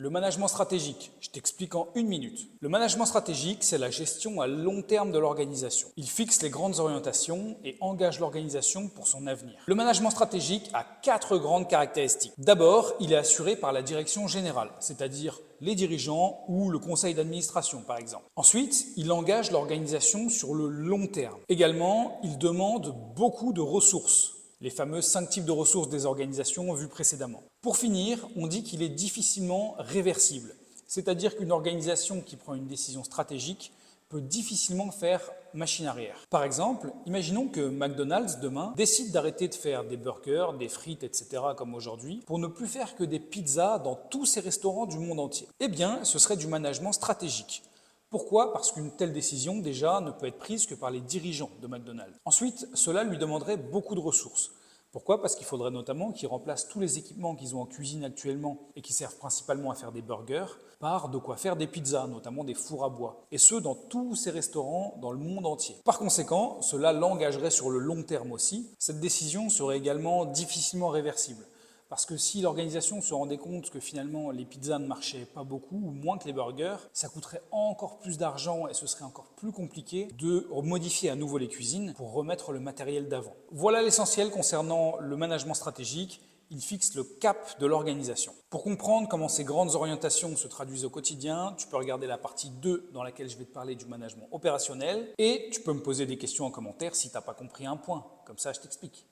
Le management stratégique, je t'explique en une minute. Le management stratégique, c'est la gestion à long terme de l'organisation. Il fixe les grandes orientations et engage l'organisation pour son avenir. Le management stratégique a 4 grandes caractéristiques. D'abord, il est assuré par la direction générale, c'est-à-dire les dirigeants ou le conseil d'administration par exemple. Ensuite, il engage l'organisation sur le long terme. Également, il demande beaucoup de ressources. Les fameux 5 types de ressources des organisations vus précédemment. Pour finir, on dit qu'il est difficilement réversible, c'est-à-dire qu'une organisation qui prend une décision stratégique peut difficilement faire machine arrière. Par exemple, imaginons que McDonald's demain décide d'arrêter de faire des burgers, des frites, etc. comme aujourd'hui, pour ne plus faire que des pizzas dans tous ses restaurants du monde entier. Eh bien, ce serait du management stratégique. Pourquoi? Parce qu'une telle décision, déjà, ne peut être prise que par les dirigeants de McDonald's. Ensuite, cela lui demanderait beaucoup de ressources. Pourquoi? Parce qu'il faudrait notamment qu'ils remplacent tous les équipements qu'ils ont en cuisine actuellement et qui servent principalement à faire des burgers par de quoi faire des pizzas, notamment des fours à bois. Et ce, dans tous ces restaurants dans le monde entier. Par conséquent, cela l'engagerait sur le long terme aussi. Cette décision serait également difficilement réversible. Parce que si l'organisation se rendait compte que finalement les pizzas ne marchaient pas beaucoup ou moins que les burgers, ça coûterait encore plus d'argent et ce serait encore plus compliqué de modifier à nouveau les cuisines pour remettre le matériel d'avant. Voilà l'essentiel concernant le management stratégique. Il fixe le cap de l'organisation. Pour comprendre comment ces grandes orientations se traduisent au quotidien, tu peux regarder la partie 2 dans laquelle je vais te parler du management opérationnel et tu peux me poser des questions en commentaire si tu n'as pas compris un point. Comme ça, je t'explique.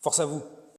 Force à vous!